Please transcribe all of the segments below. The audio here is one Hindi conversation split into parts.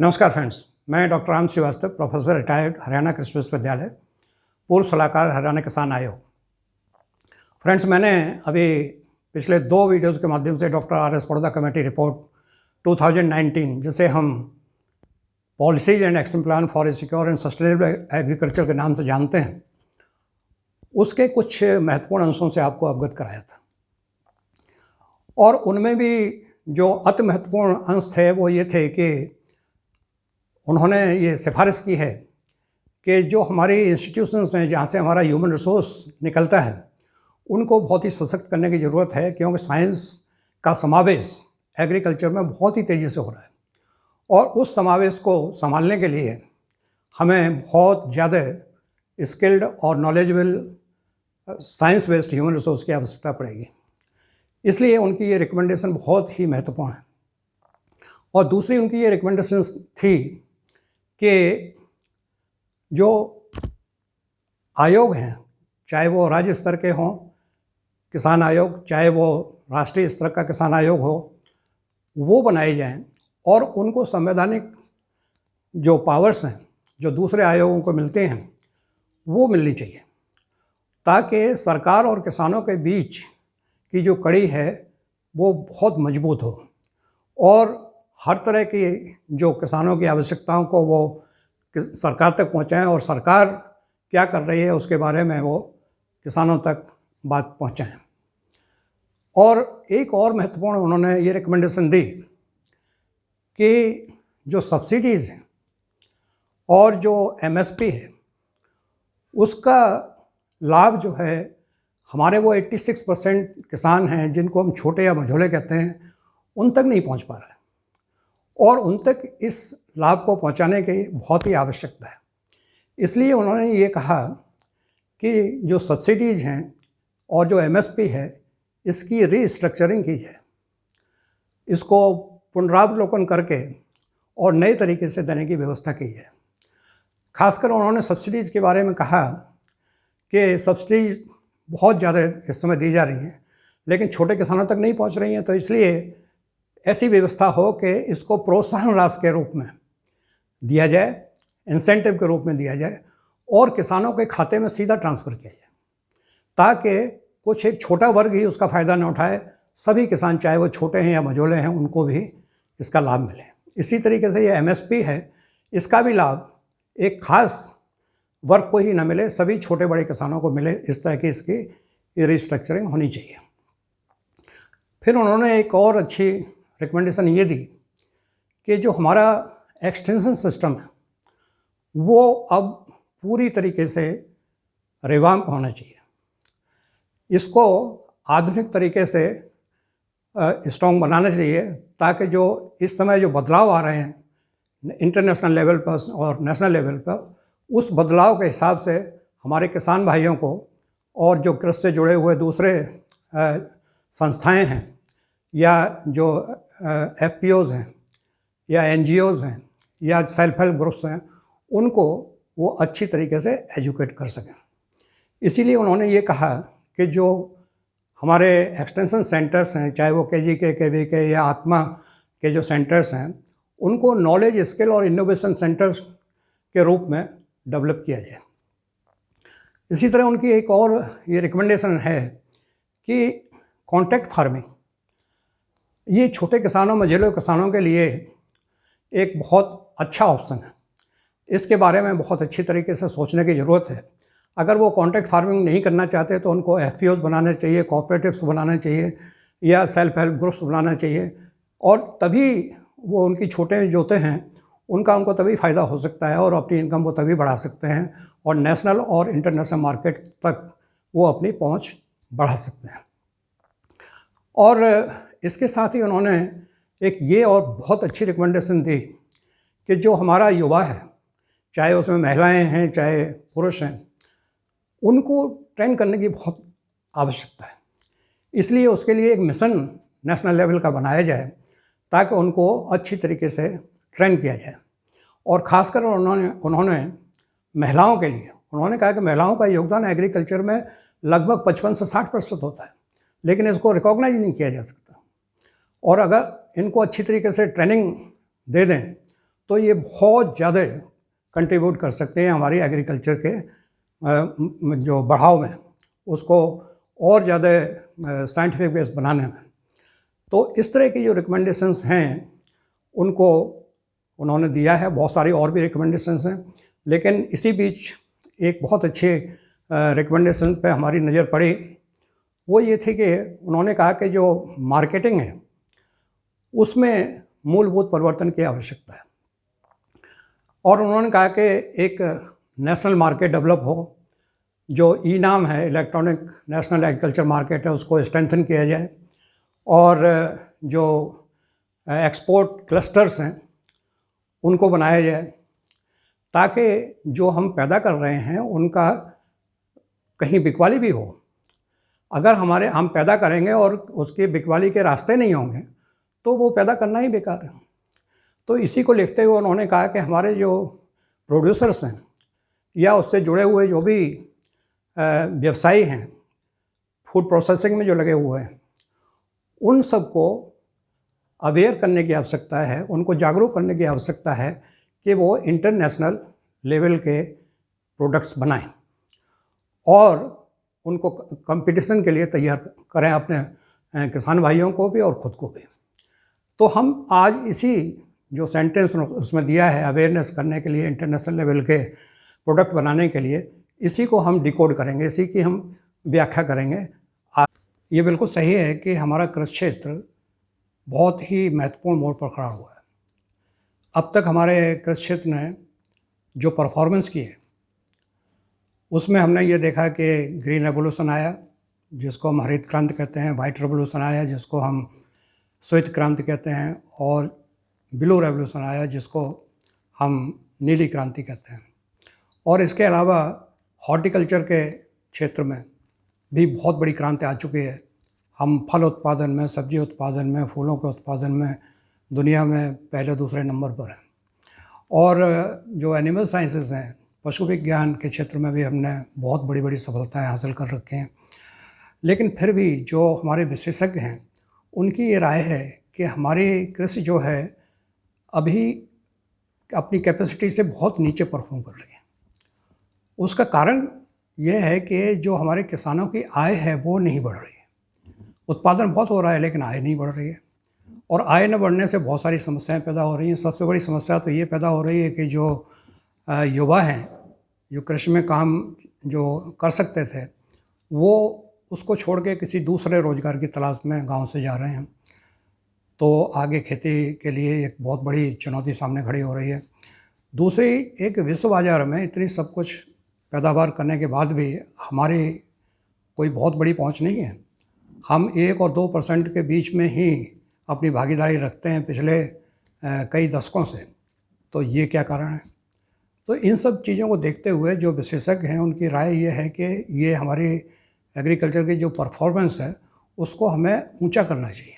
नमस्कार फ्रेंड्स, मैं doctor Ram Shrivastava, professor retired, Haryana कृषि विश्वविद्यालय, पूर्व सलाहकार, हरियाणा किसान आयोग। फ्रेंड्स, मैंने अभी पिछले 2 वीडियोज़ के माध्यम से डॉक्टर आर.एस. पड़दा कमेटी रिपोर्ट 2019, जिसे हम policies and action plan for a secure and sustainable agriculture के नाम से जानते हैं, उसके कुछ महत्वपूर्ण अंशों से आपको अवगत कराया था। और उनमें भी जो अति महत्वपूर्ण अंश थे वो ये थे कि उन्होंने ये सिफारिश की है कि जो हमारी इंस्टीट्यूशंस हैं, जहाँ से हमारा ह्यूमन रिसोर्स निकलता है, उनको बहुत ही सशक्त करने की ज़रूरत है, क्योंकि साइंस का समावेश एग्रीकल्चर में बहुत ही तेज़ी से हो रहा है। और उस समावेश को संभालने के लिए हमें बहुत ज़्यादा स्किल्ड और knowledgeable science based human resource की आवश्यकता पड़ेगी। इसलिए उनकी ये रिकमेंडेशन बहुत ही महत्वपूर्ण है। और दूसरी उनकी ये रिकमेंडेशन थी कि जो आयोग हैं, चाहे वो राज्य स्तर के हों किसान आयोग, चाहे वो राष्ट्रीय स्तर का किसान आयोग हो, वो बनाए जाएं और उनको संवैधानिक जो पावर्स हैं जो दूसरे आयोगों को मिलते हैं वो मिलनी चाहिए, ताकि सरकार और किसानों के बीच की जो कड़ी है वो बहुत मजबूत हो और हर तरह की जो किसानों की आवश्यकताओं को वो सरकार तक पहुंचाएं और सरकार क्या कर रही है उसके बारे में वो किसानों तक बात पहुंचाएं। और एक और महत्वपूर्ण उन्होंने ये रिकमेंडेशन दी कि जो सब्सिडीज़ हैं और जो एमएसपी है उसका लाभ जो है, हमारे वो 86% किसान हैं जिनको हम छोटे या मझोले कहते हैं, उन तक नहीं पहुंच पा रहा है और उन तक इस लाभ को पहुंचाने की बहुत ही आवश्यकता है। इसलिए उन्होंने ये कहा कि जो सब्सिडीज़ हैं और जो एमएसपी है, इसकी रीस्ट्रक्चरिंग की है, इसको पुनरावलोकन करके और नए तरीके से देने की व्यवस्था की है। खासकर उन्होंने सब्सिडीज़ के बारे में कहा कि सब्सिडीज़ बहुत ज़्यादा इस समय दी जा रही हैं, लेकिन छोटे किसानों तक नहीं पहुंच रही हैं। तो इसलिए ऐसी व्यवस्था हो कि इसको प्रोत्साहन राशि के रूप में दिया जाए, इंसेंटिव के रूप में दिया जाए और किसानों के खाते में सीधा ट्रांसफ़र किया जाए, ताकि कुछ एक छोटा वर्ग ही उसका फ़ायदा न उठाए, सभी किसान चाहे वो छोटे हैं या मझोले हैं उनको भी इसका लाभ मिले। इसी तरीके से ये एमएसपी है, इसका भी लाभ एक ख़ास वर्ग को ही न मिले, सभी छोटे बड़े किसानों को मिले। इस तरह की इसकी रिस्ट्रक्चरिंग होनी चाहिए। फिर उन्होंने एक और अच्छी रिकमेंडेशन ये दी कि जो हमारा एक्सटेंशन सिस्टम है वो अब पूरी तरीके से रिवाम्प होना चाहिए, इसको आधुनिक तरीके से स्ट्रॉन्ग बनाना चाहिए, ताकि जो इस समय जो बदलाव आ रहे हैं इंटरनेशनल लेवल पर और नेशनल लेवल पर, उस बदलाव के हिसाब से हमारे किसान भाइयों को और जो कृषि से जुड़े हुए दूसरे संस्थाएं हैं या जो एफपीओज़ हैं या एनजीओज़ हैं या सेल्फ हेल्प ग्रुप्स हैं, उनको वो अच्छी तरीके से एजुकेट कर सकें। इसीलिए उन्होंने ये कहा कि जो हमारे एक्सटेंशन सेंटर्स हैं, चाहे वो केजीके, केवीके या आत्मा के जो सेंटर्स हैं, उनको नॉलेज, स्किल और इनोवेशन सेंटर्स के रूप में डेवलप किया जाए। इसी तरह उनकी एक और ये रिकमेंडेशन है कि कॉन्ट्रैक्ट फार्मिंग, ये छोटे किसानों, मझोले किसानों के लिए एक बहुत अच्छा ऑप्शन है। इसके बारे में बहुत अच्छी तरीके से सोचने की ज़रूरत है। अगर वो कॉन्ट्रैक्ट फार्मिंग नहीं करना चाहते तो उनको एफपीओज़ बनाने चाहिए, कोऑपरेटिव्स बनाने चाहिए या सेल्फ हेल्प ग्रुप्स बनाना चाहिए, और तभी वो उनकी छोटे जोते हैं उनको तभी फ़ायदा हो सकता है और अपनी इनकम को तभी बढ़ा सकते हैं और नेशनल और इंटरनेशनल मार्केट तक वो अपनी पहुंच बढ़ा सकते हैं। और इसके साथ ही उन्होंने एक ये और बहुत अच्छी रिकमेंडेशन दी कि जो हमारा युवा है, चाहे उसमें महिलाएं हैं चाहे पुरुष हैं, उनको ट्रेन करने की बहुत आवश्यकता है। इसलिए उसके लिए एक मिशन नेशनल लेवल का बनाया जाए, ताकि उनको अच्छी तरीके से ट्रेन किया जाए। और ख़ासकर उन्होंने महिलाओं के लिए उन्होंने कहा कि महिलाओं का योगदान एग्रीकल्चर में लगभग 55 से 60% होता है, लेकिन इसको रिकॉग्नाइज नहीं किया जा सकता। और अगर इनको अच्छी तरीके से ट्रेनिंग दे दें तो ये बहुत ज़्यादा कंट्रीब्यूट कर सकते हैं हमारी एग्रीकल्चर के जो बढ़ाव में, उसको और ज़्यादा साइंटिफिक बेस बनाने में। तो इस तरह की जो रिकमेंडेशंस हैं उनको उन्होंने दिया है। बहुत सारी और भी रिकमेंडेशंस हैं, लेकिन इसी बीच एक बहुत अच्छे रिकमेंडेशन पे हमारी नज़र पड़ी। वो ये थी कि उन्होंने कहा कि जो मार्केटिंग है उसमें मूलभूत परिवर्तन की आवश्यकता है, और उन्होंने कहा कि एक नेशनल मार्केट डेवलप हो। जो ई नाम है, इलेक्ट्रॉनिक नेशनल एग्रीकल्चर मार्केट है, उसको स्ट्रेंथन किया जाए, और जो एक्सपोर्ट क्लस्टर्स हैं उनको बनाया जाए, ताकि जो हम पैदा कर रहे हैं उनका कहीं बिकवाली भी हो। अगर हम पैदा करेंगे और उसके बिकवाली के रास्ते नहीं होंगे तो वो पैदा करना ही बेकार है। तो इसी को लिखते हुए उन्होंने कहा कि हमारे जो प्रोड्यूसर्स हैं या उससे जुड़े हुए जो भी व्यवसायी हैं, फूड प्रोसेसिंग में जो लगे हुए हैं, उन सबको अवेयर करने की आवश्यकता है, उनको जागरूक करने की आवश्यकता है कि वो इंटरनेशनल लेवल के प्रोडक्ट्स बनाएं और उनको कंपटीशन के लिए तैयार करें, अपने किसान भाइयों को भी और ख़ुद को भी। तो हम आज इसी जो सेंटेंस उसमें दिया है अवेयरनेस करने के लिए, इंटरनेशनल लेवल के प्रोडक्ट बनाने के लिए, इसी को हम डिकोड करेंगे, इसी की हम व्याख्या करेंगे। ये बिल्कुल सही है कि हमारा कृषि क्षेत्र बहुत ही महत्वपूर्ण मोड़ पर खड़ा हुआ है। अब तक हमारे कृषि क्षेत्र ने जो परफॉर्मेंस की है उसमें हमने ये देखा कि ग्रीन रेवोल्यूशन आया, जिसको हम हरित क्रांति कहते हैं, वाइट रेवोल्यूशन आया जिसको हम श्वेत क्रांति कहते हैं, और ब्लू रेवोल्यूशन आया जिसको हम नीली क्रांति कहते हैं। और इसके अलावा हॉर्टिकल्चर के क्षेत्र में भी बहुत बड़ी क्रांति आ चुकी है। हम फल उत्पादन में, सब्जी उत्पादन में, फूलों के उत्पादन में दुनिया में पहले दूसरे नंबर पर हैं। और जो एनिमल साइंसेस हैं, पशु विज्ञान के क्षेत्र में भी हमने बहुत बड़ी बड़ी सफलताएं हासिल कर रखी हैं। लेकिन फिर भी जो हमारे विशेषज्ञ हैं उनकी ये राय है कि हमारी कृषि जो है अभी अपनी कैपेसिटी से बहुत नीचे परफॉर्म कर रही है। उसका कारण यह है कि जो हमारे किसानों की आय है वो नहीं बढ़ रही है। उत्पादन बहुत हो रहा है लेकिन आय नहीं बढ़ रही है, और आय न बढ़ने से बहुत सारी समस्याएं पैदा हो रही हैं। सबसे बड़ी समस्या तो ये पैदा हो रही है कि जो युवा हैं, जो कृषि में काम जो कर सकते थे, वो उसको छोड़ के किसी दूसरे रोज़गार की तलाश में गांव से जा रहे हैं। तो आगे खेती के लिए एक बहुत बड़ी चुनौती सामने खड़ी हो रही है। दूसरी, एक विश्व बाज़ार में इतनी सब कुछ पैदावार करने के बाद भी हमारी कोई बहुत बड़ी पहुंच नहीं है। हम 1 और 2% के बीच में ही अपनी भागीदारी रखते हैं पिछले कई दशकों से। तो ये क्या कारण है? तो इन सब चीज़ों को देखते हुए जो विशेषज्ञ हैं उनकी राय ये है कि ये हमारी एग्रीकल्चर की जो परफॉर्मेंस है उसको हमें ऊंचा करना चाहिए,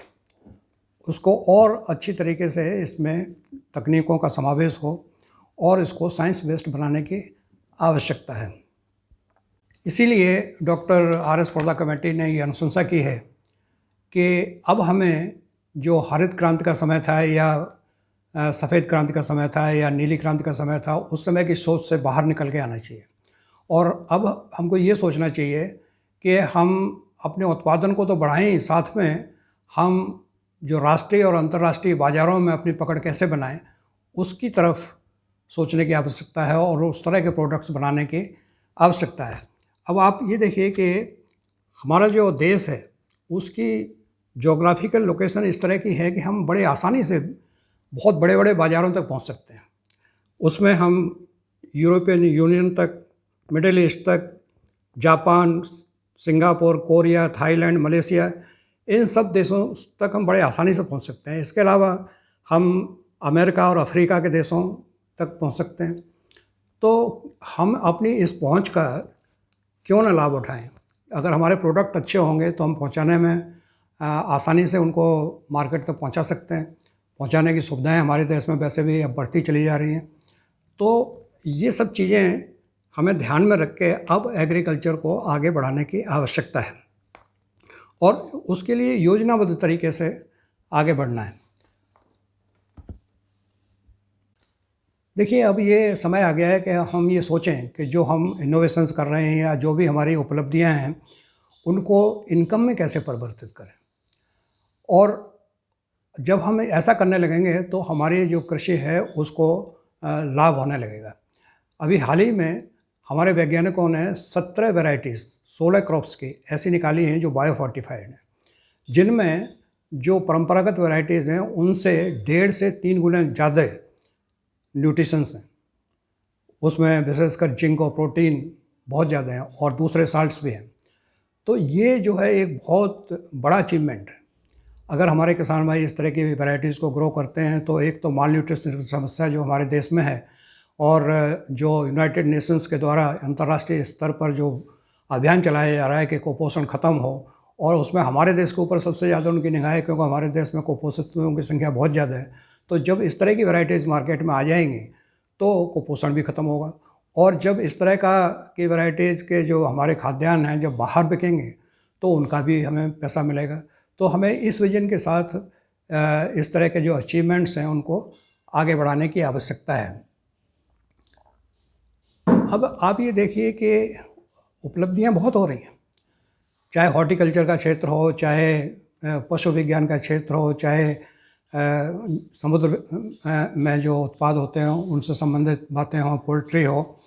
उसको और अच्छी तरीके से इसमें तकनीकों का समावेश हो और इसको साइंस बेस्ड बनाने की आवश्यकता है। इसीलिए डॉक्टर आर.एस. पर्दा कमेटी ने ये अनुशंसा की है कि अब हमें जो हरित क्रांति का समय था या सफ़ेद क्रांति का समय था या नीली क्रांति का समय था, उस समय की सोच से बाहर निकल के आना चाहिए। और अब हमको ये सोचना चाहिए कि हम अपने उत्पादन को तो बढ़ाएं, साथ में हम जो राष्ट्रीय और अंतर्राष्ट्रीय बाज़ारों में अपनी पकड़ कैसे बनाएं, उसकी तरफ सोचने की आवश्यकता है और उस तरह के प्रोडक्ट्स बनाने की आवश्यकता है। अब आप ये देखिए कि हमारा जो देश है उसकी जोग्राफिकल लोकेशन इस तरह की है कि हम बड़े आसानी से बहुत बड़े बड़े बाज़ारों तक पहुंच सकते हैं। उसमें हम यूरोपियन यूनियन तक, मिडिल ईस्ट तक, Japan, Singapore, Korea, Thailand, Malaysia, इन सब देशों तक हम बड़े आसानी से पहुंच सकते हैं। इसके अलावा हम अमेरिका और अफ्रीका के देशों तक पहुंच सकते हैं। तो हम अपनी इस पहुंच का क्यों न लाभ उठाएं? अगर हमारे प्रोडक्ट अच्छे होंगे तो हम पहुंचाने में आसानी से उनको मार्केट तक पहुंचा सकते हैं। पहुंचाने की सुविधाएं हमारे देश में वैसे भी अब बढ़ती चली जा रही हैं। तो ये सब चीज़ें हमें ध्यान में रख के अब एग्रीकल्चर को आगे बढ़ाने की आवश्यकता है और उसके लिए योजनाबद्ध तरीके से आगे बढ़ना है। देखिए, अब ये समय आ गया है कि हम ये सोचें कि जो हम इनोवेशंस कर रहे हैं या जो भी हमारी उपलब्धियां हैं, उनको इनकम में कैसे परिवर्तित करें। और जब हम ऐसा करने लगेंगे तो हमारी जो कृषि है उसको लाभ होने लगेगा। अभी हाल ही में हमारे वैज्ञानिकों ने 17 वैरायटीज़ 16 क्रॉप्स की ऐसी निकाली हैं जो बायो फोर्टिफाइड हैं, जिनमें जो परंपरागत वैरायटीज़ हैं उनसे 1.5 से 3 गुना ज़्यादा न्यूट्रिशंस हैं। उसमें विशेषकर जिंक और प्रोटीन बहुत ज़्यादा हैं और दूसरे साल्ट्स भी हैं। तो ये जो है एक बहुत बड़ा अचीवमेंट है। अगर हमारे किसान भाई इस तरह की वैरायटीज़ को ग्रो करते हैं तो एक तो माल न्यूट्रिशन की समस्या जो हमारे देश में है, और जो यूनाइटेड नेशंस के द्वारा अंतर्राष्ट्रीय स्तर पर जो अभियान चलाया जा रहा है कि कुपोषण ख़त्म हो, और उसमें हमारे देश के ऊपर सबसे ज़्यादा उनकी निगाह है क्योंकि हमारे देश में कुपोषित लोगों की संख्या बहुत ज़्यादा है। तो जब इस तरह की वैरायटीज़ मार्केट में आ जाएंगी तो कुपोषण भी ख़त्म होगा, और जब इस तरह की वैरायटीज़ के जो हमारे खाद्यान्न हैं जब बाहर बिकेंगे तो उनका भी हमें पैसा मिलेगा। तो हमें इस विजन के साथ इस तरह के जो अचीवमेंट्स हैं उनको आगे बढ़ाने की आवश्यकता है। अब आप ये देखिए कि उपलब्धियां बहुत हो रही हैं, चाहे हॉर्टिकल्चर का क्षेत्र हो, चाहे पशु विज्ञान का क्षेत्र हो, चाहे समुद्र में जो उत्पाद होते हैं उनसे संबंधित बातें हों, पोल्ट्री हो,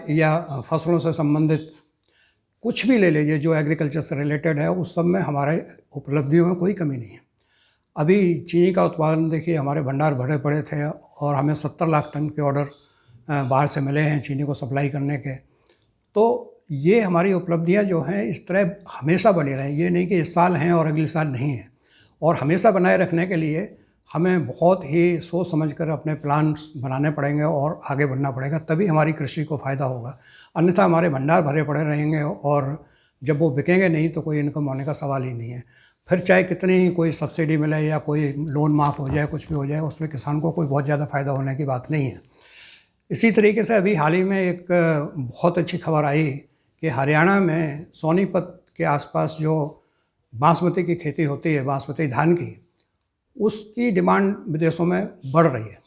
या फसलों से संबंधित कुछ भी ले लीजिए जो एग्रीकल्चर से रिलेटेड है, उस सब में हमारे उपलब्धियों में कोई कमी नहीं है। अभी चीनी का उत्पादन देखिए, हमारे भंडार भरे पड़े थे और हमें 70 लाख टन के ऑर्डर बाहर से मिले हैं चीनी को सप्लाई करने के। तो ये हमारी उपलब्धियां जो हैं इस तरह हमेशा बनी रहें, ये नहीं कि इस साल हैं और अगले साल नहीं है। और हमेशा बनाए रखने के लिए हमें बहुत ही सोच समझकर अपने प्लान्स बनाने पड़ेंगे और आगे बढ़ना पड़ेगा, तभी हमारी कृषि को फ़ायदा होगा। अन्यथा हमारे भंडार भरे पड़े रहेंगे और जब वो बिकेंगे नहीं तो कोई इनकम होने का सवाल ही नहीं है। फिर चाहे कितनी ही कोई सब्सिडी मिले या कोई लोन माफ़ हो जाए, कुछ भी हो जाए, उसमें किसान को कोई बहुत ज़्यादा फ़ायदा होने की बात नहीं है। इसी तरीके से अभी हाल ही में एक बहुत अच्छी खबर आई कि हरियाणा में सोनीपत के आसपास जो बासमती की खेती होती है, बासमती धान की, उसकी डिमांड विदेशों में बढ़ रही है।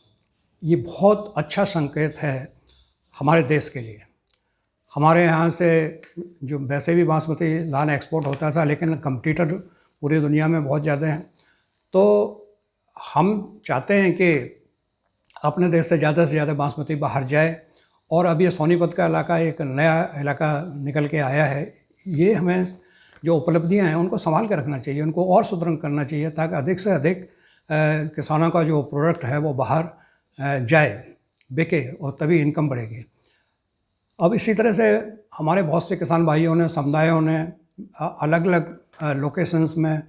ये बहुत अच्छा संकेत है हमारे देश के लिए। हमारे यहाँ से जो वैसे भी बासमती धान एक्सपोर्ट होता था, लेकिन कंपटीटर पूरी दुनिया में बहुत ज़्यादा हैं। तो हम चाहते हैं कि अपने देश से ज़्यादा बासमती बाहर जाए, और अब ये सोनीपत का इलाका एक नया इलाका निकल के आया है। ये हमें जो उपलब्धियां हैं उनको संभाल के रखना चाहिए, उनको और सुदृढ़ करना चाहिए ताकि अधिक से अधिक किसानों का जो प्रोडक्ट है वो बाहर जाए, बिके, और तभी इनकम बढ़ेगी। अब इसी तरह से हमारे बहुत से किसान भाइयों ने, समुदायों ने अलग अलग लोकेशंस में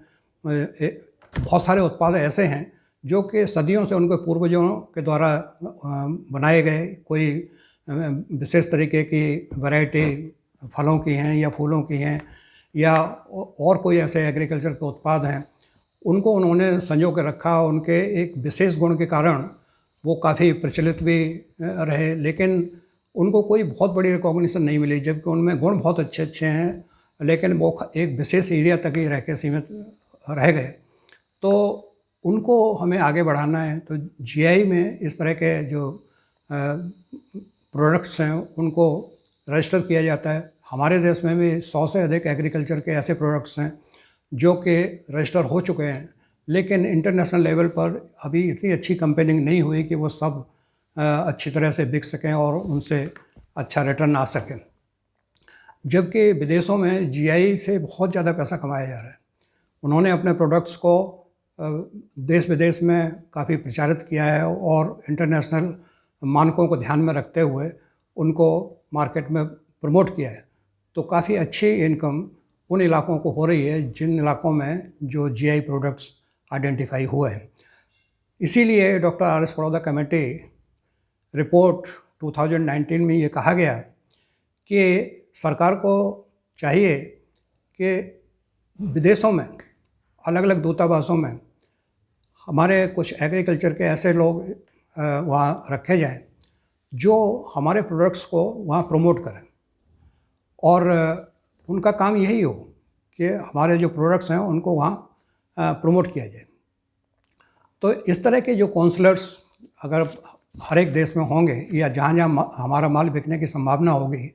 बहुत सारे उत्पाद ऐसे हैं जो कि सदियों से उनके पूर्वजों के द्वारा बनाए गए कोई विशेष तरीके की वैरायटी फलों की हैं या फूलों की हैं या और कोई ऐसे एग्रीकल्चर के उत्पाद हैं, उनको उन्होंने संजो के रखा। उनके एक विशेष गुण के कारण वो काफ़ी प्रचलित भी रहे, लेकिन उनको कोई बहुत बड़ी रिकॉग्निशन नहीं मिली, जबकि उनमें गुण बहुत अच्छे अच्छे हैं, लेकिन वो एक विशेष एरिया तक ही रह के सीमित रह गए। तो उनको हमें आगे बढ़ाना है। तो जीआई में इस तरह के जो प्रोडक्ट्स हैं उनको रजिस्टर किया जाता है। हमारे देश में भी 100 से अधिक एग्रीकल्चर के ऐसे प्रोडक्ट्स हैं जो कि रजिस्टर हो चुके हैं, लेकिन इंटरनेशनल लेवल पर अभी इतनी अच्छी कंपेनिंग नहीं हुई कि वो सब अच्छी तरह से बिक सकें और उनसे अच्छा रिटर्न आ सके। जबकि विदेशों में जीआई से बहुत ज़्यादा पैसा कमाया जा रहा है। उन्होंने अपने प्रोडक्ट्स को देश विदेश में काफ़ी प्रचारित किया है और इंटरनेशनल मानकों को ध्यान में रखते हुए उनको मार्केट में प्रमोट किया है। तो काफ़ी अच्छी इनकम उन इलाकों को हो रही है जिन इलाकों में जो जीआई प्रोडक्ट्स आइडेंटिफाई हुए हैं। इसीलिए doctor R S Paroda committee report 2019 में ये कहा गया कि सरकार को चाहिए कि विदेशों में अलग अलग दूतावासों में हमारे कुछ एग्रीकल्चर के ऐसे लोग वहाँ रखे जाएं जो हमारे प्रोडक्ट्स को वहाँ प्रमोट करें, और उनका काम यही हो कि हमारे जो प्रोडक्ट्स हैं उनको वहाँ प्रमोट किया जाए। तो इस तरह के जो काउंसलर्स अगर हर एक देश में होंगे या जहाँ जहाँ हमारा माल बिकने की संभावना होगी,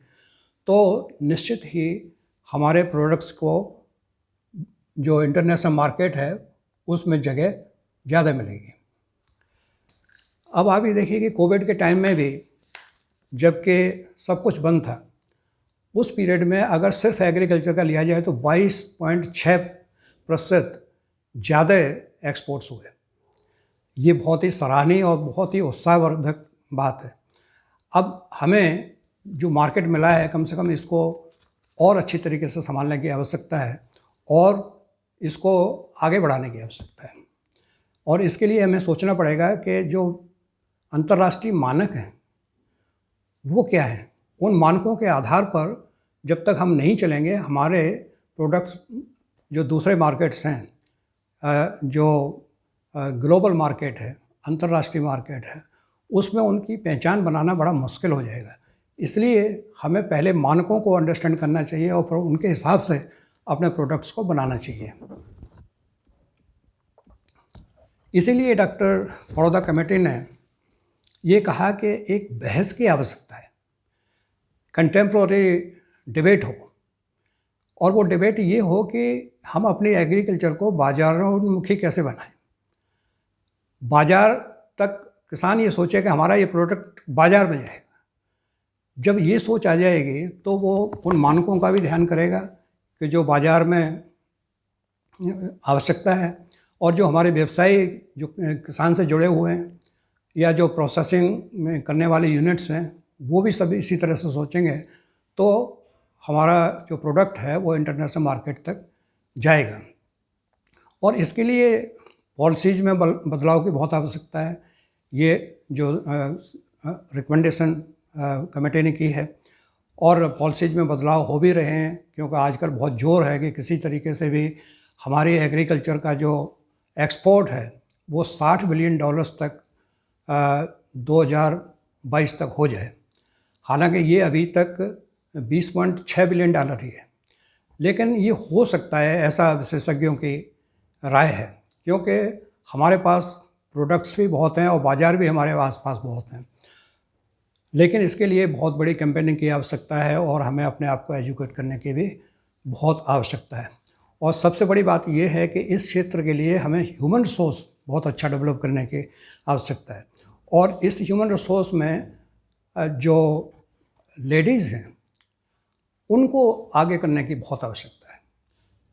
तो निश्चित ही हमारे प्रोडक्ट्स को जो इंटरनेशनल मार्केट है उसमें जगह ज़्यादा मिलेगी। अब आप ये देखिए कि कोविड के टाइम में भी जबकि सब कुछ बंद था, उस पीरियड में अगर सिर्फ एग्रीकल्चर का लिया जाए तो 22.6% ज़्यादा एक्सपोर्ट्स हुए। ये बहुत ही सराहनीय और बहुत ही उत्साहवर्धक बात है। अब हमें जो मार्केट मिला है कम से कम इसको और अच्छी तरीके से संभालने की आवश्यकता है और इसको आगे बढ़ाने की आवश्यकता है। और इसके लिए हमें सोचना पड़ेगा कि जो अंतर्राष्ट्रीय मानक हैं वो क्या हैं। उन मानकों के आधार पर जब तक हम नहीं चलेंगे, हमारे प्रोडक्ट्स जो दूसरे मार्केट्स हैं, जो ग्लोबल मार्केट है, अंतर्राष्ट्रीय मार्केट है, उसमें उनकी पहचान बनाना बड़ा मुश्किल हो जाएगा। इसलिए हमें पहले मानकों को अंडरस्टैंड करना चाहिए और फिर उनके हिसाब से अपने प्रोडक्ट्स को बनाना चाहिए। इसीलिए डॉक्टर फरोदा कमेटी ने ये कहा कि एक बहस की आवश्यकता है, कंटेम्प्रोरी डिबेट हो, और वो डिबेट ये हो कि हम अपनी एग्रीकल्चर को बाजारोन्मुखी कैसे बनाएं। बाजार तक किसान ये सोचे कि हमारा ये प्रोडक्ट बाजार में जाएगा। जब ये सोच आ जाएगी तो वो उन मानकों का भी ध्यान करेगा कि जो बाज़ार में आवश्यकता है, और जो हमारे व्यवसायी जो किसान से जुड़े हुए हैं या जो प्रोसेसिंग में करने वाले यूनिट्स हैं वो भी सब इसी तरह से सोचेंगे, तो हमारा जो प्रोडक्ट है वो इंटरनेशनल मार्केट तक जाएगा। और इसके लिए पॉलिसीज में बदलाव की बहुत आवश्यकता है। ये जो रिकमेंडेशन कमेटी ने की है, और पॉलिसीज में बदलाव हो भी रहे हैं, क्योंकि आजकल बहुत जोर है कि किसी तरीके से भी हमारी एग्रीकल्चर का जो एक्सपोर्ट है वो $60 बिलियन तक 2022 तक हो जाए। हालांकि ये अभी तक $20.6 बिलियन ही है, लेकिन ये हो सकता है, ऐसा विशेषज्ञों की राय है, क्योंकि हमारे पास प्रोडक्ट्स भी बहुत हैं और बाज़ार भी हमारे आसपास बहुत हैं। लेकिन इसके लिए बहुत बड़ी कैंपेनिंग की आवश्यकता है और हमें अपने आप को एजुकेट करने की भी बहुत आवश्यकता है। और सबसे बड़ी बात यह है कि इस क्षेत्र के लिए हमें ह्यूमन रिसोर्स बहुत अच्छा डेवलप करने की आवश्यकता है। और इस ह्यूमन रिसोर्स में जो लेडीज़ हैं उनको आगे करने की बहुत आवश्यकता है,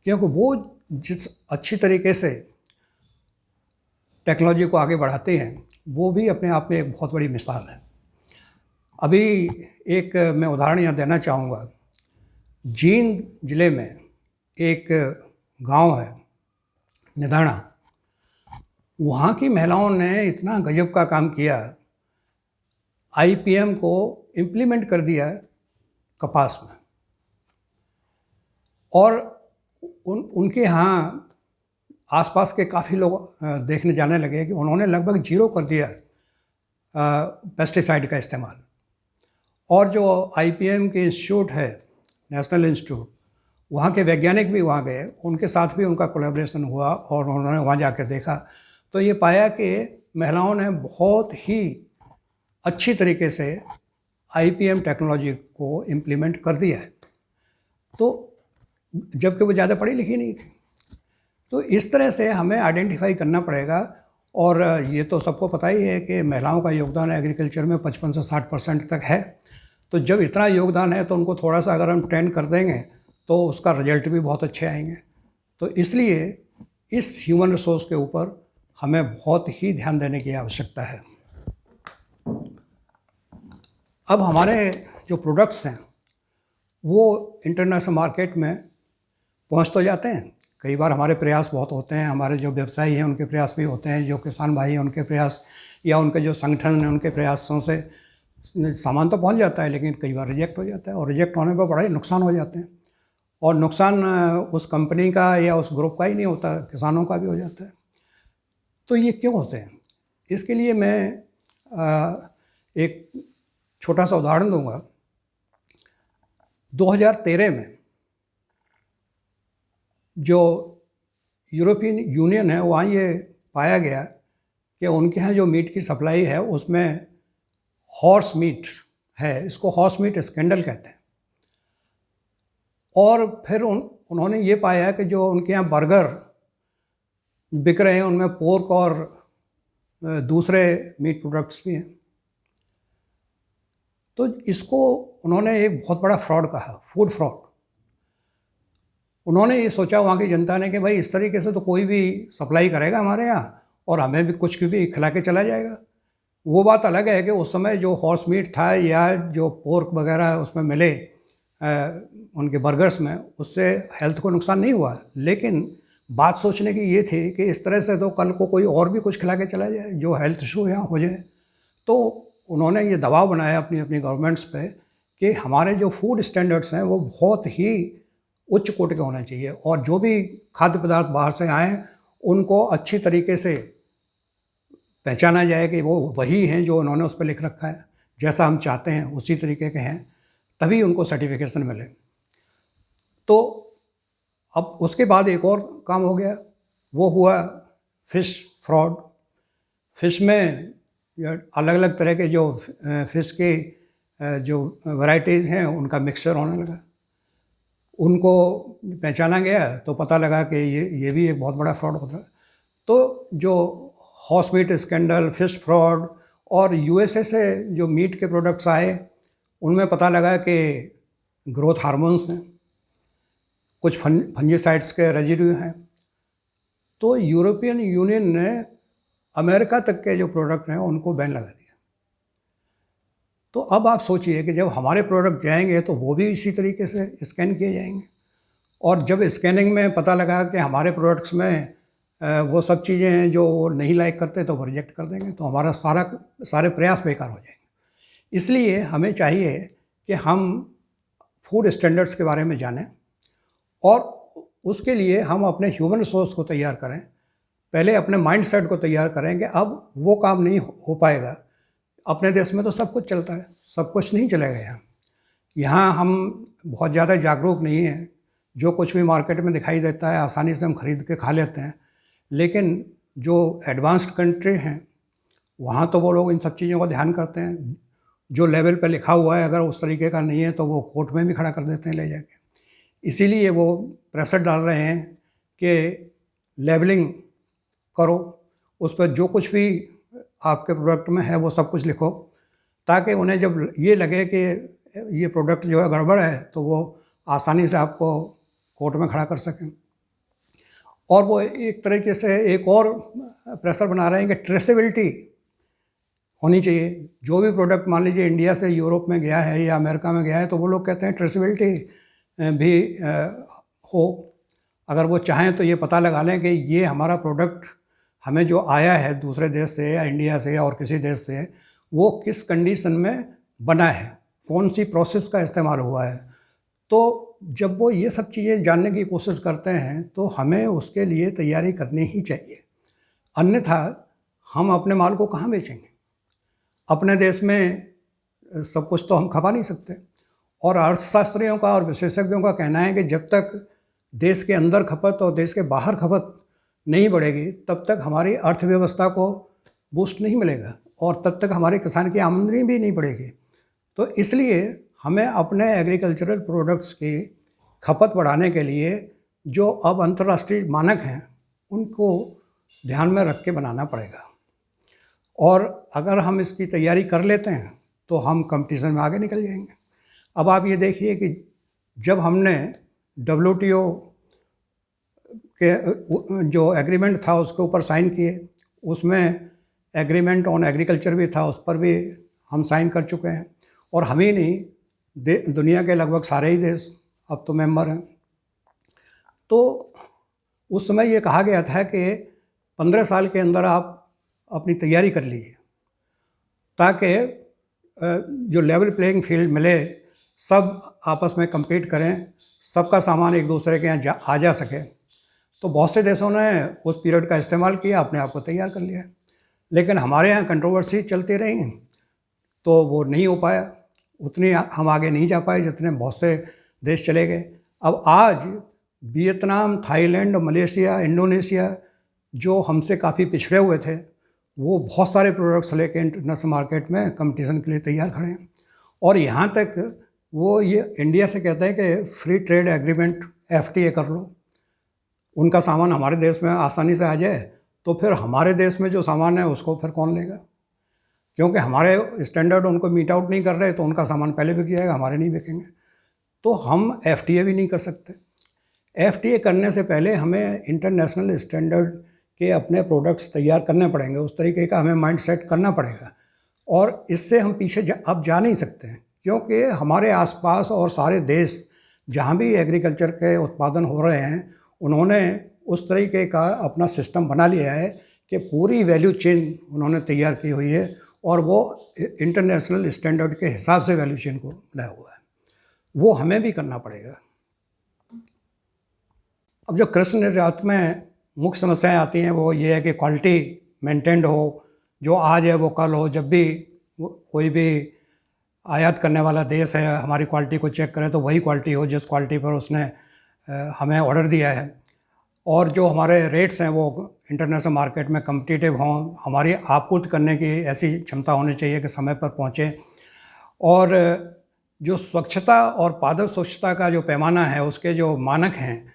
क्योंकि वो जिस अच्छी तरीके से टेक्नोलॉजी को आगे बढ़ाते हैं वो भी अपने आप में एक बहुत बड़ी मिसाल है। अभी एक मैं उदाहरण यहाँ देना चाहूँगा। जींद ज़िले में एक गांव है निधाना, वहाँ की महिलाओं ने इतना गजब का काम किया, IPM को इम्प्लीमेंट कर दिया कपास में। और उनके यहाँ आसपास के काफ़ी लोग देखने जाने लगे कि उन्होंने लगभग जीरो कर दिया पेस्टिसाइड का इस्तेमाल। और जो IPM के इंस्टीट्यूट है, नेशनल इंस्टीट्यूट, वहाँ के वैज्ञानिक भी वहाँ गए, उनके साथ भी उनका कोलैबोरेशन हुआ और उन्होंने वहाँ जाकर देखा तो ये पाया कि महिलाओं ने बहुत ही अच्छी तरीके से IPM टेक्नोलॉजी को इम्प्लीमेंट कर दिया है, तो जबकि वो ज़्यादा पढ़ी लिखी नहीं थी। तो इस तरह से हमें आइडेंटिफाई करना पड़ेगा। और ये तो सबको पता ही है कि महिलाओं का योगदान एग्रीकल्चर में 55 से 60% तक है। तो जब इतना योगदान है तो उनको थोड़ा सा अगर हम ट्रेन कर देंगे तो उसका रिजल्ट भी बहुत अच्छे आएंगे। तो इसलिए इस ह्यूमन रिसोर्स के ऊपर हमें बहुत ही ध्यान देने की आवश्यकता है। अब हमारे जो प्रोडक्ट्स हैं वो इंटरनेशनल मार्केट में पहुंच तो जाते हैं। कई बार हमारे प्रयास बहुत होते हैं, हमारे जो व्यवसायी हैं उनके प्रयास भी होते हैं, जो किसान भाई हैं उनके प्रयास या उनके जो संगठन हैं उनके प्रयासों से सामान तो पहुंच जाता है, लेकिन कई बार रिजेक्ट हो जाता है और रिजेक्ट होने पर बड़े नुकसान हो जाते हैं। और नुकसान उस कंपनी का या उस ग्रुप का ही नहीं होता, किसानों का भी हो जाता है। तो ये क्यों होते हैं? इसके लिए मैं एक छोटा सा उदाहरण दूंगा। 2013 में जो यूरोपियन यूनियन है वहाँ ये पाया गया कि उनके यहाँ जो मीट की सप्लाई है उसमें हॉर्स मीट है, इसको हॉर्स मीट स्कैंडल कहते हैं। और फिर उन्होंने ये पाया कि जो उनके यहाँ बर्गर बिक रहे हैं उनमें पोर्क और दूसरे मीट प्रोडक्ट्स भी हैं। तो इसको उन्होंने एक बहुत बड़ा फ्रॉड कहा, फूड फ्रॉड। उन्होंने ये सोचा वहाँ की जनता ने कि भाई इस तरीके से तो कोई भी सप्लाई करेगा हमारे यहाँ और हमें भी कुछ भी खिला के चला जाएगा। वो बात अलग है कि उस समय जो हॉर्स मीट था या जो पोर्क वगैरह उसमें मिले उनके बर्गर्स में, उससे हेल्थ को नुकसान नहीं हुआ, लेकिन बात सोचने की ये थी कि इस तरह से तो कल को कोई और भी कुछ खिला के चला जाए जो हेल्थ इशू यहाँ हो जाए। तो उन्होंने ये दबाव बनाया अपनी अपनी गवर्नमेंट्स पे कि हमारे जो फूड स्टैंडर्ड्स हैं वो बहुत ही उच्च कोटि के होना चाहिए और जो भी खाद्य पदार्थ बाहर से आएँ उनको अच्छी तरीके से पहचाना जाए कि वो वही हैं जो उन्होंने उस पर लिख रखा है, जैसा हम चाहते हैं उसी तरीके के हैं, तभी उनको सर्टिफिकेशन मिले। तो अब उसके बाद एक और काम हो गया, वो हुआ फ़िश फ्रॉड। फ़िश में अलग अलग तरह के जो फ़िश के जो वैरायटीज़ हैं उनका मिक्सचर होने लगा। उनको पहचाना गया तो पता लगा कि ये भी एक बहुत बड़ा फ्रॉड होता है। तो जो horse meat scandal, fish fraud और यूएसए से जो मीट के प्रोडक्ट्स आए उनमें पता लगा कि ग्रोथ हार्मोन्स हैं, कुछ फंजीसाइड्स के रेजिड्यू हैं। तो यूरोपियन यूनियन ने अमेरिका तक के जो प्रोडक्ट हैं उनको बैन लगा दिया। तो अब आप सोचिए कि जब हमारे प्रोडक्ट जाएंगे तो वो भी इसी तरीके से स्कैन किए जाएंगे, और जब स्कैनिंग में पता लगा कि हमारे प्रोडक्ट्स में वो सब चीज़ें हैं जो वो नहीं लाइक करते तो वो रिजेक्ट कर देंगे, तो हमारा सारे प्रयास बेकार हो जाएंगे। इसलिए हमें चाहिए कि हम फूड स्टैंडर्ड्स के बारे में जानें और उसके लिए हम अपने ह्यूमन रिसोर्स को तैयार करें। पहले अपने माइंड सेट को तैयार करें कि अब वो काम नहीं हो पाएगा। अपने देश में तो सब कुछ चलता है, सब कुछ नहीं चलेगा। यहाँ हम बहुत ज़्यादा जागरूक नहीं हैं, जो कुछ भी मार्केट में दिखाई देता है आसानी से हम खरीद के खा लेते हैं। लेकिन जो एडवांस्ड कंट्री हैं वहाँ तो वो लोग इन सब चीज़ों का ध्यान करते हैं। जो लेवल पे लिखा हुआ है अगर उस तरीके का नहीं है तो वो कोर्ट में भी खड़ा कर देते हैं ले जाके। इसीलिए वो प्रेशर डाल रहे हैं कि लेबलिंग करो, उस पर जो कुछ भी आपके प्रोडक्ट में है वो सब कुछ लिखो, ताकि उन्हें जब ये लगे कि ये प्रोडक्ट जो है गड़बड़ है तो वो आसानी से आपको कोर्ट में खड़ा कर सकें। और वो एक तरीके से एक और प्रेशर बना रहे हैं कि ट्रेसेबिलिटी होनी चाहिए। जो भी प्रोडक्ट मान लीजिए इंडिया से यूरोप में गया है या अमेरिका में गया है तो वो लोग कहते हैं ट्रेसेबिलिटी भी हो। अगर वो चाहें तो ये पता लगा लें कि ये हमारा प्रोडक्ट हमें जो आया है दूसरे देश से या इंडिया से और किसी देश से, वो किस कंडीशन में बना है, कौन सी प्रोसेस का इस्तेमाल हुआ है। तो जब वो ये सब चीज़ें जानने की कोशिश करते हैं तो हमें उसके लिए तैयारी करनी ही चाहिए, अन्यथा हम अपने माल को कहाँ बेचेंगे। अपने देश में सब कुछ तो हम खपा नहीं सकते। और अर्थशास्त्रियों का और विशेषज्ञों का कहना है कि जब तक देश के अंदर खपत और देश के बाहर खपत नहीं बढ़ेगी तब तक हमारी अर्थव्यवस्था को बूस्ट नहीं मिलेगा और तब तक हमारे किसान की आमदनी भी नहीं बढ़ेगी। तो इसलिए हमें अपने एग्रीकल्चरल प्रोडक्ट्स की खपत बढ़ाने के लिए जो अब अंतर्राष्ट्रीय मानक हैं उनको ध्यान में रख के बनाना पड़ेगा। और अगर हम इसकी तैयारी कर लेते हैं तो हम कंपटीशन में आगे निकल जाएंगे। अब आप ये देखिए कि जब हमने WTO के जो एग्रीमेंट था उसके ऊपर साइन किए, उसमें एग्रीमेंट ऑन एग्रीकल्चर भी था, उस पर भी हम साइन कर चुके हैं। और हम ही नहीं, दुनिया के लगभग सारे ही देश अब तो मेंबर हैं। तो उस समय ये कहा गया था कि 15 साल के अंदर आप अपनी तैयारी कर लीजिए ताकि जो लेवल प्लेइंग फील्ड मिले, सब आपस में compete करें, सबका सामान एक दूसरे के यहाँ आ जा सके। तो बहुत से देशों ने उस पीरियड का इस्तेमाल किया, अपने आप को तैयार कर लिया। लेकिन हमारे यहाँ कंट्रोवर्सी चलती रही तो वो नहीं हो पाया, उतनी हम आगे नहीं जा पाए जितने बहुत से देश चले गए। अब आज वियतनाम, थाईलैंड, मलेशिया, इंडोनेशिया जो हमसे काफ़ी पिछड़े हुए थे वो बहुत सारे प्रोडक्ट्स लेके इंटरनेशनल मार्केट में कंपटीशन के लिए तैयार खड़े हैं। और यहाँ तक वो ये इंडिया से कहते हैं कि फ्री ट्रेड एग्रीमेंट FTA कर लो, उनका सामान हमारे देश में आसानी से आ जाए, तो फिर हमारे देश में जो सामान है उसको फिर कौन लेगा? क्योंकि हमारे स्टैंडर्ड उनको मीट आउट नहीं कर रहे, तो उनका सामान पहले बिक जाएगा, हमारे नहीं बिकेंगे। तो हम FTA भी नहीं कर सकते। FTA करने से पहले हमें इंटरनेशनल स्टैंडर्ड के अपने प्रोडक्ट्स तैयार करने पड़ेंगे, उस तरीके का हमें माइंड सेट करना पड़ेगा। और इससे हम पीछे अब जा नहीं सकते हैं, क्योंकि हमारे आसपास और सारे देश जहाँ भी एग्रीकल्चर के उत्पादन हो रहे हैं, उन्होंने उस तरीके का अपना सिस्टम बना लिया है कि पूरी वैल्यू चेन उन्होंने तैयार की हुई है, और वो इंटरनेशनल स्टैंडर्ड के हिसाब से वैल्यू चेन को बनाया हुआ है। वो हमें भी करना पड़ेगा। अब जो कृषि निर्यात में मुख्य समस्याएं आती हैं वो ये है कि क्वालिटी मेंटेन्ड हो, जो आज है वो कल हो। जब भी कोई भी आयात करने वाला देश है हमारी क्वालिटी को चेक करे तो वही क्वालिटी हो जिस क्वालिटी पर उसने हमें ऑर्डर दिया है। और जो हमारे रेट्स हैं वो इंटरनेशनल मार्केट में कम्पिटिटिव हों, हमारी आपूर्ति करने की ऐसी क्षमता होनी चाहिए कि समय पर पहुँचे। और जो स्वच्छता और पादप स्वच्छता का जो पैमाना है, उसके जो मानक हैं,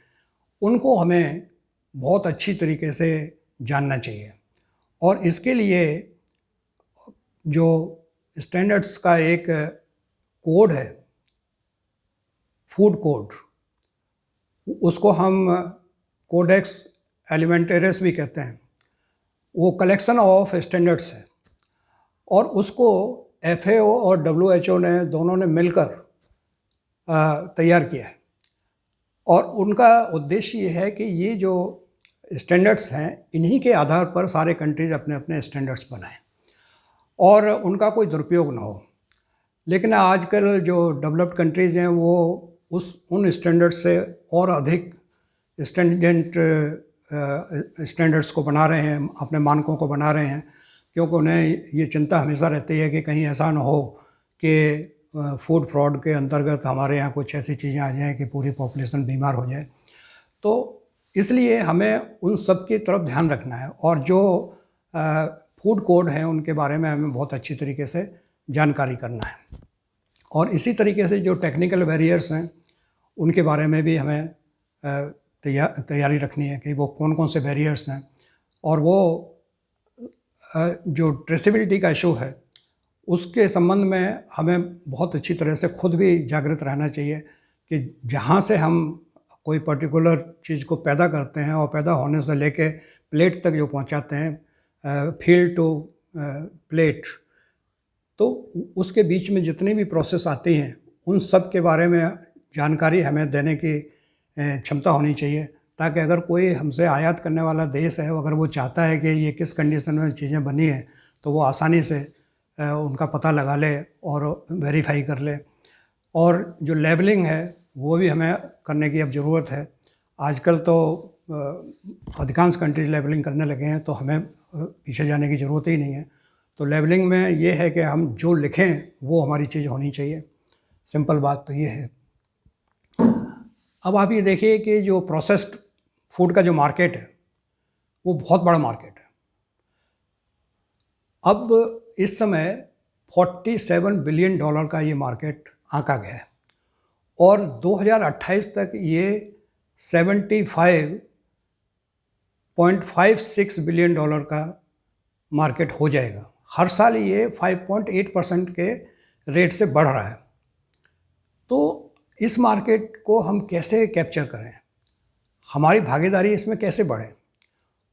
उनको हमें बहुत अच्छी तरीके से जानना चाहिए। और इसके लिए जो स्टैंडर्ड्स का एक कोड है, फूड कोड, उसको हम कोडेक्स एलिमेंटेरियस भी कहते हैं। वो कलेक्शन ऑफ स्टैंडर्ड्स है, और उसको FAO और WHO ने दोनों ने मिलकर तैयार किया है। और उनका उद्देश्य ये है कि ये जो स्टैंडर्ड्स हैं, इन्हीं के आधार पर सारे कंट्रीज अपने अपने स्टैंडर्ड्स बनाएं और उनका कोई दुरुपयोग ना हो। लेकिन आजकल जो डेवलप्ड कंट्रीज़ हैं वो उन स्टैंडर्ड्स से और अधिक स्टैंडर्ड स्टैंडर्ड्स को बना रहे हैं, अपने मानकों को बना रहे हैं, क्योंकि उन्हें ये चिंता हमेशा रहती है कि कहीं ऐसा ना हो कि फूड फ्रॉड के अंतर्गत हमारे यहाँ कुछ ऐसी चीज़ें आ जाएँ कि पूरी पॉपुलेशन बीमार हो जाए। तो इसलिए हमें उन सब की तरफ ध्यान रखना है, और जो फूड कोड हैं उनके बारे में हमें बहुत अच्छी तरीके से जानकारी करना है। और इसी तरीके से जो टेक्निकल बैरियर्स हैं उनके बारे में भी हमें तैयारी रखनी है कि वो कौन कौन से बैरियर्स हैं। और वो जो ट्रेसेबिलिटी का इशू है उसके संबंध में हमें बहुत अच्छी तरह से खुद भी जागृत रहना चाहिए कि जहाँ से हम कोई पर्टिकुलर चीज़ को पैदा करते हैं और पैदा होने से लेके प्लेट तक जो पहुँचाते हैं, फील्ड टू प्लेट, तो उसके बीच में जितनी भी प्रोसेस आती हैं उन सब के बारे में जानकारी हमें देने की क्षमता होनी चाहिए, ताकि अगर कोई हमसे आयात करने वाला देश है, अगर वो चाहता है कि ये किस कंडीशन में चीज़ें बनी हैं, तो वो आसानी से उनका पता लगा ले और वेरीफाई कर ले। और जो लेबलिंग है वो भी हमें करने की अब ज़रूरत है। आजकल तो अधिकांश कंट्रीज लेबलिंग करने लगे हैं, तो हमें पीछे जाने की ज़रूरत ही नहीं है। तो लेबलिंग में ये है कि हम जो लिखें वो हमारी चीज़ होनी चाहिए। सिंपल बात तो ये है। अब आप ये देखिए कि जो प्रोसेस्ड फूड का जो मार्केट है वो बहुत बड़ा मार्केट है। अब इस समय $47 बिलियन का ये मार्केट आंका गया है, और 2028 तक ये $75.56 बिलियन का मार्केट हो जाएगा। हर साल ये 5.8% के रेट से बढ़ रहा है। तो इस मार्केट को हम कैसे कैप्चर करें, हमारी भागीदारी इसमें कैसे बढ़े,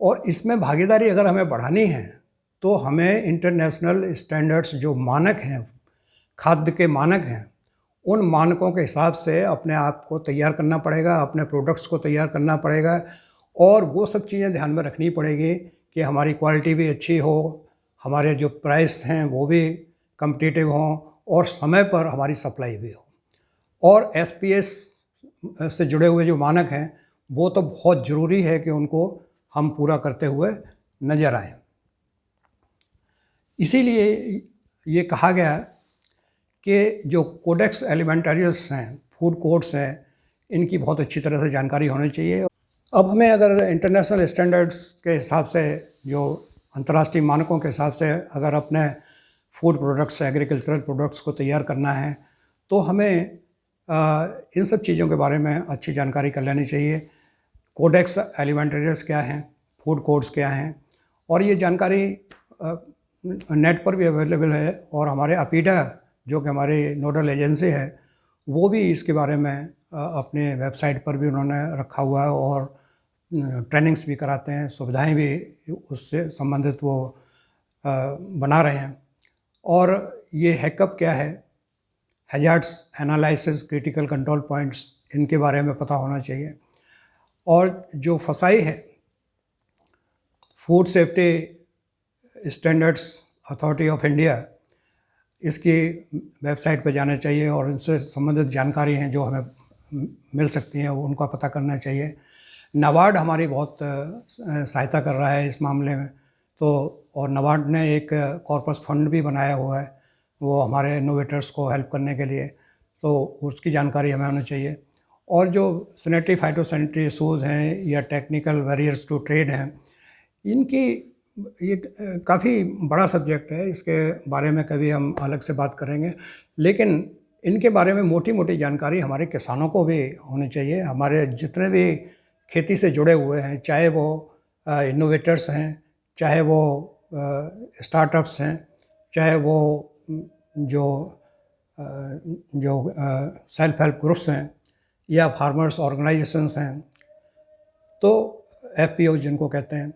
और इसमें भागीदारी अगर हमें बढ़ानी है तो हमें इंटरनेशनल स्टैंडर्ड्स जो मानक हैं, खाद्य के मानक हैं, उन मानकों के हिसाब से अपने आप को तैयार करना पड़ेगा, अपने प्रोडक्ट्स को तैयार करना पड़ेगा। और वो सब चीज़ें ध्यान में रखनी पड़ेगी कि हमारी क्वालिटी भी अच्छी हो, हमारे जो प्राइस हैं वो भी कम्पिटिटिव हों, और समय पर हमारी सप्लाई भी हो। और SPS से जुड़े हुए जो मानक हैं वो तो बहुत ज़रूरी है कि उनको हम पूरा करते हुए नज़र आएँ। इसीलिए ये कहा गया कि जो कोडेक्स एलिमेंटेरियस हैं, फूड कोड्स हैं, इनकी बहुत अच्छी तरह से जानकारी होनी चाहिए। अब हमें अगर इंटरनेशनल स्टैंडर्ड्स के हिसाब से जो अंतर्राष्ट्रीय मानकों के हिसाब से अगर अपने फूड प्रोडक्ट्स, एग्रीकल्चरल प्रोडक्ट्स को तैयार करना है तो हमें इन सब चीज़ों के बारे में अच्छी जानकारी कर लेनी चाहिए। कोडेक्स एलिमेंटेरियस क्या हैं, फूड कोड्स क्या हैं, और ये जानकारी नेट पर भी अवेलेबल है। और हमारे अपीडा जो कि हमारी नोडल एजेंसी है वो भी इसके बारे में अपने वेबसाइट पर भी उन्होंने रखा हुआ है और ट्रेनिंग्स भी कराते हैं, सुविधाएं भी उससे संबंधित वो बना रहे हैं। और ये हैकअप क्या है, hazards analysis, critical control points, इनके बारे में पता होना चाहिए। और जो फसाई है, food safety standards authority of India, इसकी वेबसाइट पर जाना चाहिए और इनसे संबंधित जानकारी हैं जो हमें मिल सकती हैं वो उनका पता करना चाहिए। नाबार्ड हमारी बहुत सहायता कर रहा है इस मामले में, तो और नाबार्ड ने एक कॉर्पस फंड भी बनाया हुआ है वो हमारे इनोवेटर्स को हेल्प करने के लिए, तो उसकी जानकारी हमें होनी चाहिए। और जो सैनिटरी फाइटोसैनिटरी इशूज़ हैं या टेक्निकल बैरियर्स टू ट्रेड हैं, इनकी ये काफ़ी बड़ा सब्जेक्ट है, इसके बारे में कभी हम अलग से बात करेंगे। लेकिन इनके बारे में मोटी मोटी जानकारी हमारे किसानों को भी होनी चाहिए। हमारे जितने भी खेती से जुड़े हुए हैं, चाहे वो इनोवेटर्स हैं, चाहे वो स्टार्टअप्स हैं, चाहे वो जो सेल्फ हेल्प ग्रुप्स हैं या फार्मर्स ऑर्गेनाइजेशंस हैं, तो FPO जिनको कहते हैं,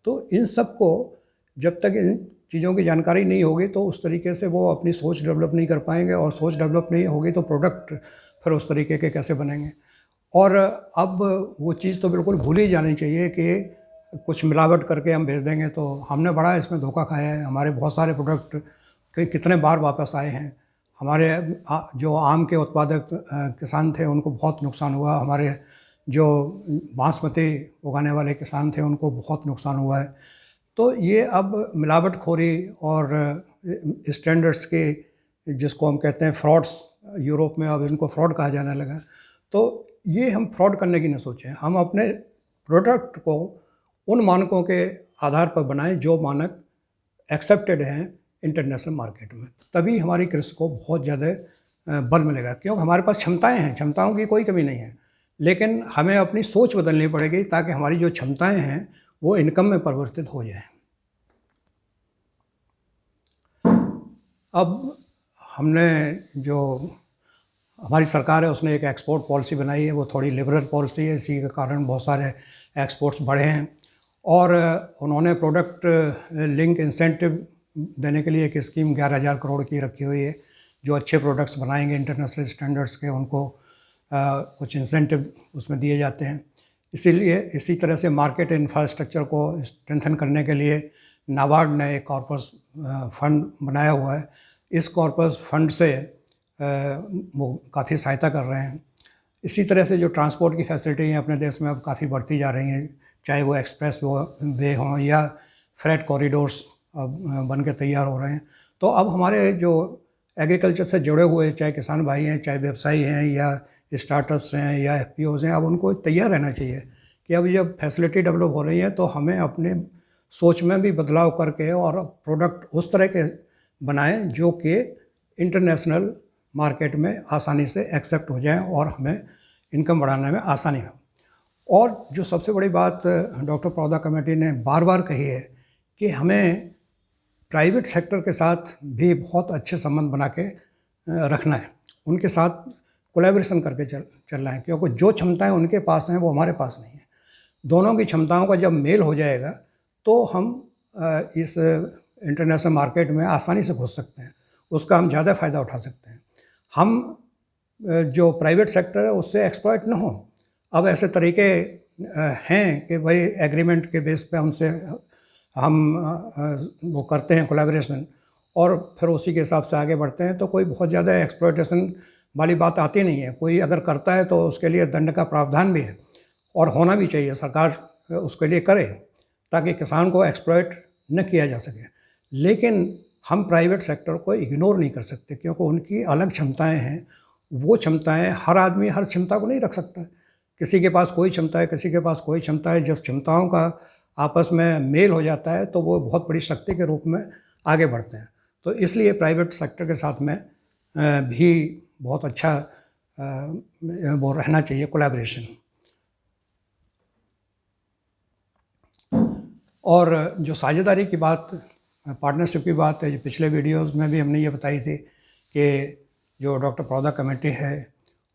तो इन सब को जब तक इन चीज़ों की जानकारी नहीं होगी तो उस तरीके से वो अपनी सोच डेवलप नहीं कर पाएंगे, और सोच डेवलप नहीं होगी तो प्रोडक्ट फिर उस तरीके के कैसे बनेंगे। और अब वो चीज़ तो बिल्कुल भूल ही जानी चाहिए कि कुछ मिलावट करके हम भेज देंगे, तो हमने बड़ा इसमें धोखा खाया है। हमारे बहुत सारे प्रोडक्ट कितने बार वापस आए हैं। हमारे जो आम के उत्पादक किसान थे उनको बहुत नुकसान हुआ, हमारे जो बासमती उगाने वाले किसान थे उनको बहुत नुकसान हुआ है। तो ये अब मिलावटखोरी और स्टैंडर्ड्स के, जिसको हम कहते हैं फ्रॉड्स, यूरोप में अब इनको फ्रॉड कहा जाने लगा, तो ये हम फ्रॉड करने की न सोचें। हम अपने प्रोडक्ट को उन मानकों के आधार पर बनाएं जो मानक एक्सेप्टेड हैं इंटरनेशनल मार्केट में, तभी हमारी कृषि को बहुत ज़्यादा बल मिलेगा। क्योंकि हमारे पास क्षमताएं हैं, क्षमताओं की कोई कमी नहीं है, लेकिन हमें अपनी सोच बदलनी पड़ेगी ताकि हमारी जो क्षमताएं हैं वो इनकम में परिवर्तित हो जाएं। अब हमने जो हमारी सरकार है उसने एक एक्सपोर्ट पॉलिसी बनाई है, वो थोड़ी लिबरल पॉलिसी है, इसी के कारण बहुत सारे एक्सपोर्ट्स बढ़े हैं। और उन्होंने प्रोडक्ट लिंक इंसेंटिव देने के लिए एक स्कीम 11,000 करोड़ की रखी हुई है। जो अच्छे प्रोडक्ट्स बनाएंगे इंटरनेशनल स्टैंडर्ड्स के, उनको कुछ इंसेंटिव उसमें दिए जाते हैं। इसीलिए इसी तरह से मार्केट इंफ्रास्ट्रक्चर को स्ट्रेंथन करने के लिए नाबार्ड ने एक कॉर्पस फंड बनाया हुआ है। इस कॉर्पस फंड से वो काफ़ी सहायता कर रहे हैं। इसी तरह से जो ट्रांसपोर्ट की फैसिलिटी हैं अपने देश में अब काफ़ी बढ़ती जा रही हैं, चाहे वो एक्सप्रेस वे हों या फ्रेट कॉरिडोर्स अब बन के तैयार हो रहे हैं। तो अब हमारे जो एग्रीकल्चर से जुड़े हुए, चाहे किसान भाई हैं, चाहे व्यवसायी हैं या स्टार्टअप्स हैं या FPOs हैं, अब उनको तैयार रहना चाहिए कि अब जब फैसिलिटी डेवलप हो रही है तो हमें अपने सोच में भी बदलाव करके और प्रोडक्ट उस तरह के बनाएं जो कि इंटरनेशनल मार्केट में आसानी से एक्सेप्ट हो जाएं और हमें इनकम बढ़ाने में आसानी हो। और जो सबसे बड़ी बात डॉक्टर पौधा कमेटी ने बार बार कही है कि हमें प्राइवेट सेक्टर के साथ भी बहुत अच्छे संबंध बना के रखना है, उनके साथ कोलैबोरेशन करके चलना है, क्योंकि जो क्षमताएं उनके पास हैं वो हमारे पास नहीं है। दोनों की क्षमताओं का जब मेल हो जाएगा तो हम इस इंटरनेशनल मार्केट में आसानी से घुस सकते हैं, उसका हम ज़्यादा फ़ायदा उठा सकते हैं। हम जो प्राइवेट सेक्टर है उससे एक्सप्लॉइट न हो। अब ऐसे तरीके हैं कि भाई एग्रीमेंट के बेस पे उनसे हम वो करते हैं कोलैबोरेशन और फिर उसी के हिसाब से आगे बढ़ते हैं, तो कोई बहुत ज़्यादा एक्सप्लॉइटेशन वाली बात आती नहीं है। कोई अगर करता है तो उसके लिए दंड का प्रावधान भी है और होना भी चाहिए, सरकार उसके लिए करे ताकि किसान को एक्सप्लॉइट न किया जा सके। लेकिन हम प्राइवेट सेक्टर को इग्नोर नहीं कर सकते, क्योंकि उनकी अलग क्षमताएं हैं। वो क्षमताएं, हर आदमी हर क्षमता को नहीं रख सकता। किसी के पास कोई क्षमता है, किसी के पास कोई क्षमता है। जब क्षमताओं का आपस में मेल हो जाता है तो वो बहुत बड़ी शक्ति के रूप में आगे बढ़ते हैं। तो इसलिए प्राइवेट सेक्टर के साथ में भी बहुत अच्छा वो रहना चाहिए कोलैबोरेशन। और जो साझेदारी की बात, पार्टनरशिप की बात है, जो पिछले वीडियोस में भी हमने ये बताई थी कि जो डॉक्टर पड़ौदा कमेटी है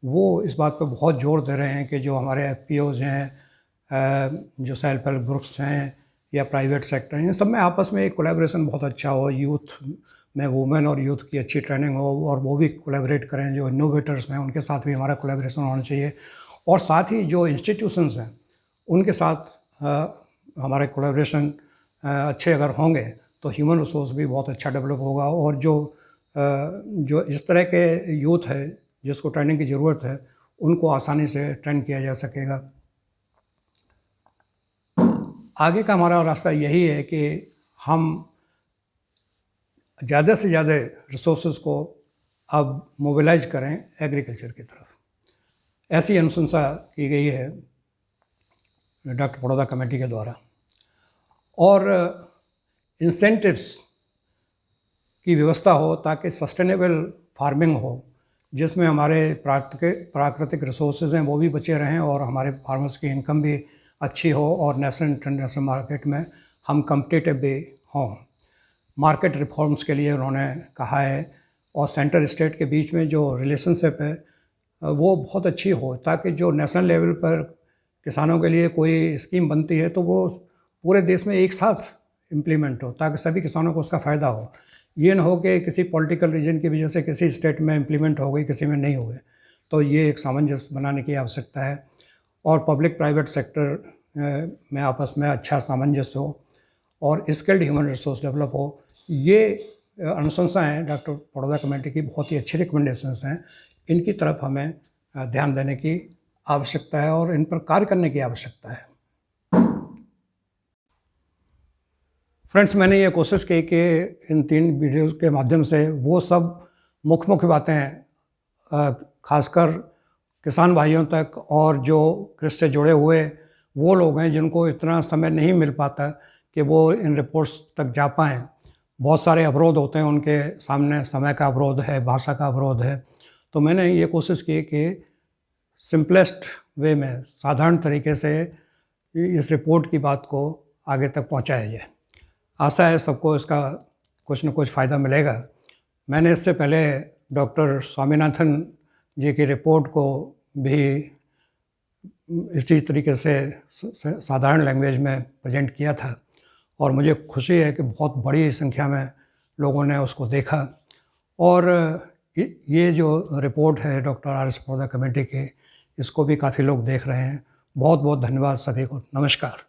वो इस बात पर बहुत जोर दे रहे हैं कि जो हमारे FPOs हैं, जो सेल्फ हेल्प ग्रुप्स हैं या प्राइवेट सेक्टर हैं, इन सब में आपस में एक कोलैबोरेशन बहुत अच्छा हो, यूथ में वुमेन और यूथ की अच्छी ट्रेनिंग हो और वो भी कोलैबोरेट करें। जो इनोवेटर्स हैं उनके साथ भी हमारा कोलैबोरेशन होना चाहिए और साथ ही जो इंस्टीट्यूशंस हैं उनके साथ हमारे कोलैबोरेशन अच्छे अगर होंगे तो ह्यूमन रिसोर्स भी बहुत अच्छा डेवलप होगा और जो इस तरह के यूथ है जिसको ट्रेनिंग की ज़रूरत है उनको आसानी से ट्रेन किया जा सकेगा। आगे का हमारा रास्ता यही है कि हम ज़्यादा से ज़्यादा रिसोर्सेज को अब मोबिलाइज करें एग्रीकल्चर की तरफ। ऐसी अनुशंसा की गई है डॉक्टर पड़ौदा कमेटी के द्वारा। और इंसेंटिव्स की व्यवस्था हो ताकि सस्टेनेबल फार्मिंग हो जिसमें हमारे प्राकृतिक रिसोर्सेज हैं वो भी बचे रहें और हमारे फार्मर्स की इनकम भी अच्छी हो और नेशनल इंटरनेशनल मार्केट में हम कम्पिटिटिव भी हों। मार्केट रिफॉर्म्स के लिए उन्होंने कहा है और सेंटर स्टेट के बीच में जो रिलेशनशिप है वो बहुत अच्छी हो ताकि जो नेशनल लेवल पर किसानों के लिए कोई स्कीम बनती है तो वो पूरे देश में एक साथ इम्प्लीमेंट हो ताकि सभी किसानों को उसका फ़ायदा हो। ये न हो कि किसी पॉलिटिकल रीजन की वजह से किसी स्टेट में इम्प्लीमेंट हो गई, किसी में नहीं हुए। तो ये एक सामंजस्य बनाने की आवश्यकता है और पब्लिक प्राइवेट सेक्टर में आपस में अच्छा सामंजस्य हो और स्किल्ड ह्यूमन रिसोर्स डेवलप हो। ये अनुशंसाएँ डॉक्टर पड़ौदा कमेटी की बहुत ही अच्छी रिकमेंडेशंस हैं। इनकी तरफ हमें ध्यान देने की आवश्यकता है और इन पर कार्य करने की आवश्यकता है। फ्रेंड्स, मैंने ये कोशिश की कि इन 3 वीडियोज़ के माध्यम से वो सब मुख्य बातें खासकर किसान भाइयों तक और जो कृषि से जुड़े हुए वो लोग हैं जिनको इतना समय नहीं मिल पाता कि वो इन रिपोर्ट्स तक जा पाएँ। बहुत सारे अवरोध होते हैं उनके सामने, समय का अवरोध है, भाषा का अवरोध है। तो मैंने ये कोशिश की कि सिंपलेस्ट वे में, साधारण तरीके से इस रिपोर्ट की बात को आगे तक पहुंचाया जाए। आशा है सबको इसका कुछ न कुछ फ़ायदा मिलेगा। मैंने इससे पहले डॉक्टर स्वामीनाथन जी की रिपोर्ट को भी इसी तरीके से साधारण लैंग्वेज में प्रेजेंट किया था और मुझे खुशी है कि बहुत बड़ी संख्या में लोगों ने उसको देखा। और ये जो रिपोर्ट है डॉक्टर RS पड़ौदा कमेटी की, इसको भी काफ़ी लोग देख रहे हैं। बहुत बहुत धन्यवाद सभी को। नमस्कार।